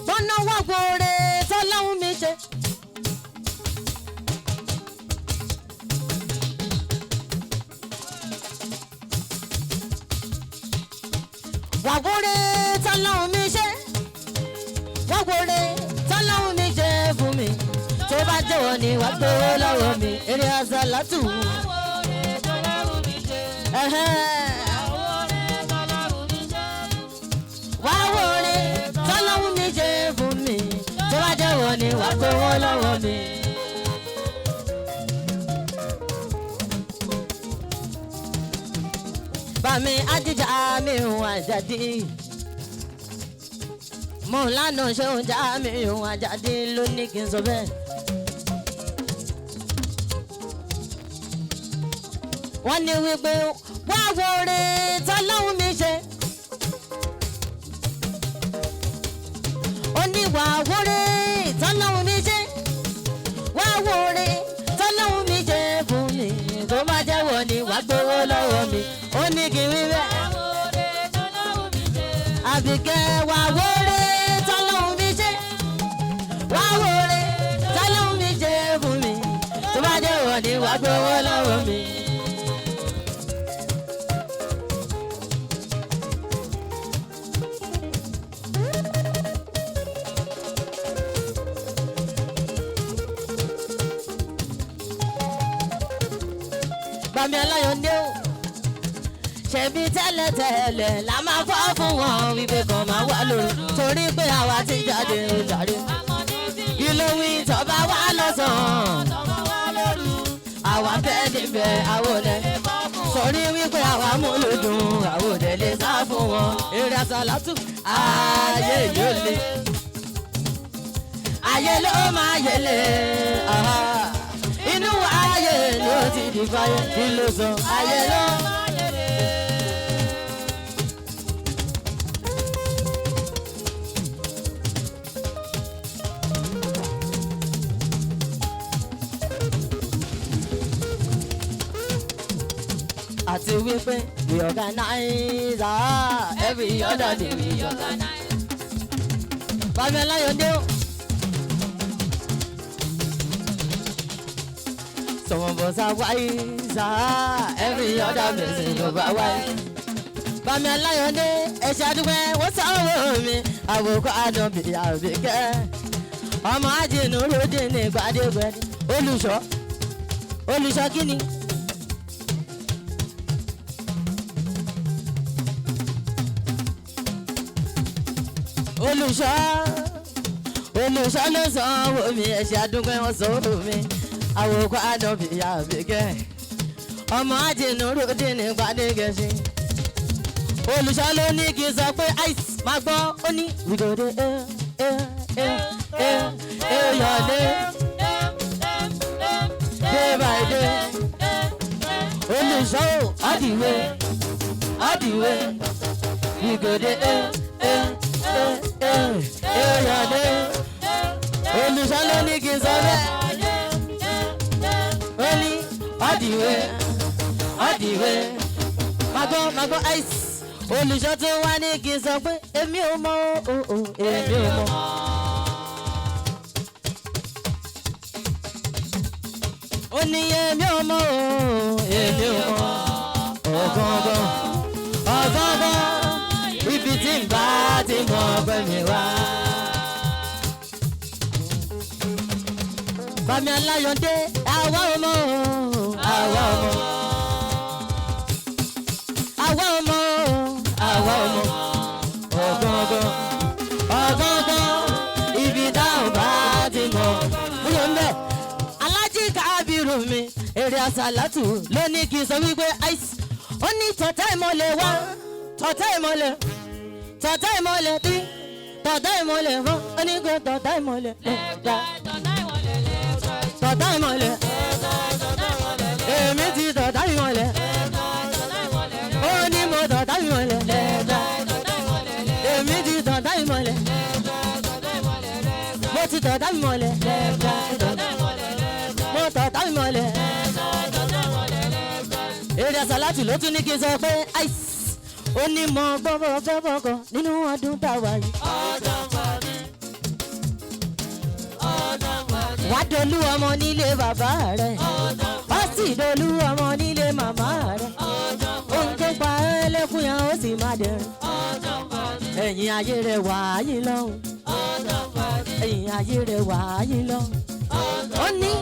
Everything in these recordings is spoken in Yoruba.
gbọ́nà wá gbòòrè tọ́lọ́hún mi ṣe. wàgbóre tọ́lọ́hún mi ṣe wàgbóre tọ́lọ́hún mi ṣe fún mi tó bá jẹ́wọ́ ni wàá gbowó lọ́wọ́ mi eré àsálàtù. wàgbóre tọ́lọ́hún mi ṣe fún mi tó bá jẹ́wọ́ ni wàá gbowó lọ́wọ́ mi. Bàmí ajíjà mi hùn àjàdí. Mo lánàá ṣe ń já mi hùn àjàdí ló ní kí n sọ bẹ́ẹ̀. Wọ́n ní wípé wá wo oore tọ́lọ́hún mi ṣe. Ó ní wá wo oore tọ́lọ́hún mi ṣe. Wá wo oore tọ́lọ́hún mi ṣe fún mi. Tó bá jẹ́wọ́ ni wàá gbowó lọ́wọ́ mi. Ó ní kí n wí bẹ́ẹ̀. Àbíkẹ́ wá wóore tọ́lọ́hún mi ṣe. Wá wóore tọ́lọ́hún mi ṣe fún mi. Tó bá jẹ́ wọ́n ni wàá gbowó lọ́wọ́ mi. Bàmí aláyọ̀ ndé o. Ṣebí tẹ́lẹ̀tẹ́lẹ̀ la máa fọ́ fún wọn wípé kan máa wà lóru torí pé àwa ti jáde ó jàre. Kí ló wí tọ́ba wá lọ́sàn-án? Àwa fẹ́ níbẹ̀ àwòlẹ̀. Sọ̀rí wípé àwa mú lòdùn àwòdẹ̀ lè sá fún wọn. Eré àsálàtù ayé yóò le. Ayé ló máa yẹlé. Inú ayé ló ti di fáyé. Kí ló sọ? Ayé ló. Àti wípé we organize every other day we organize. Bàbá Aláyọ̀dé o. Some of us are wise every other person ló bá wise. Bàbá Aláyọ̀dé ẹ̀ṣẹ̀ àdúgbò wọ́n sọ̀rọ̀ mi àwòkọ́ àdàbí àbíkẹ́. Ọmọ àjìnú lóde ní gbadégbadé. Olùṣọ́ kí ni? Olùṣọ́ ló sanwó mi ẹ̀ṣẹ̀ àdúgbò wọn sanwó mi àwòkọ́ àdàbí àbíkẹ́. Ọmọ àjìnú lóde ní gbadégbadé. Olùṣọ́ ló ní kí n sọ pé ice máa gbọ́ ó ní wígòdè yọ̀dé day by day. Olùṣọ́ ọ̀dìwé wígòdè yọ̀dé. Olùṣọ́ ló ní kí n sọ bẹ́ẹ̀ ó ní ọ̀dìwé máa gbọ́ ice. Olùṣọ́ tó wá ní kí n sọ pé èmi ò mọ̀ èmi ò mọ̀. Ó ní èmi ò mọ̀ èmi ò mọ̀. Ọ̀gángan ibi tí n bá ti mọ̀ pé mi wá. Bàmí Aláyọ̀dé àwa ò mọ̀ ọ̀gángan ibi táwọn bá ti mọ̀. Múlò ń bẹ̀ Alájí Kábírù mi eré àsálàtù ló ní kí n sọ wípé ice ó ní tọ̀tá ìmọ̀lẹ̀ wá tọ̀tá ìmọ̀lẹ̀ tí tọ̀tá ìmọ̀lẹ̀ fún ó ní kó tọ̀tá ìmọ̀lẹ̀ tọ̀tá ìmọ̀lẹ̀ èmi ti tọ̀tá ìmọ̀lẹ̀ ó ní mo tọ̀tá ìmọ̀lẹ̀ èmi ti tọ̀tá ìmọ̀lẹ̀ mo ti tọ̀tá ìmọ̀lẹ̀ mo tọ̀tá ìmọ̀lẹ̀. Eré àsálàtù ló tún ní kí n sọ pé ice ó ní mọ gbọ́bọ̀ fẹ́ bọ́kọ nínú ọdún táwa yìí. wá dolú ọmọ nílé bàbá rẹ̀ ó sì dolú ọmọ nílé màmá rẹ̀ ohun tó pa ẹlẹ́kùn yẹn ó sì má dẹrùn. ẹ̀yìn ayé rẹ̀ wà á yín lọ́hùn. ẹ̀yìn ayé rẹ̀ wà á yín lọ́hùn. ó ní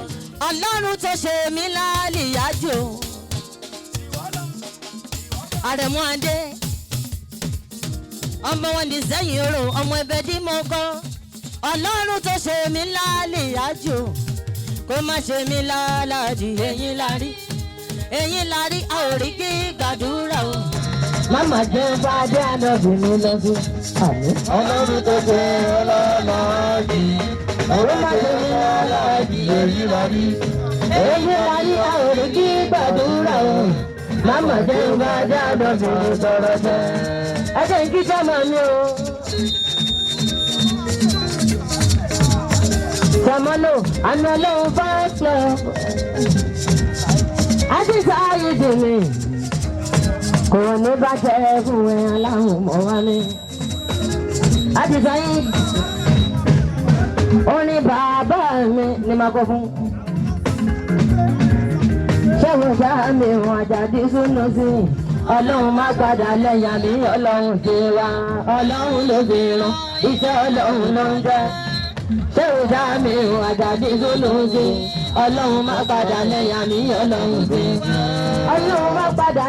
ọlọ́run tó ṣe mí lálìyájò àrẹ̀mú adé ọmọ wọn ní sẹ́yìn orò ọmọ ẹbẹ̀ dí mọ́ kọ́ ọlọ́run tó ṣe mí lálìyájò kó má ṣe mí lálàjì ẹ̀yìn lárí a ò rí kí gbàdúrà o. Mama jẹ́ fàdé ànábì mi lọ́sí. Ọlọ́run tó ṣe ọlọ́lọ́jì. Òun má ṣe mí lálàjì ẹ̀yìn lárí a ò rí kí gbàdúrà o. Mama jẹ́ fàdé ànábì mi sọ̀rọ̀ jẹ́. Ẹ jẹ́ kí sọ́mọ mi o. Sọmọlò àná lóun fast club. Àti sáyé dèmí. Kò ní bàjẹ́ fún ẹ aláhùn mọ́ wá mi. Àti sáyé. Ó ní bàbá mi ní máa kọ́ fún. Ṣẹ́gun sáà mi wọn àjàdí súnú sí. Ọlọ́run má padà lẹ́yìn àmì ọlọ́run ti wá. Ọlọ́run ló fi rán. Iṣẹ́ ọlọ́run ló ń jẹ́. Ṣẹ́gun sáà mi wọn àjàdí súnú sí. Ọlọ́run má padà lẹ́yìn àmì ọlọ́run ti wá. Ọlọ́run má padà.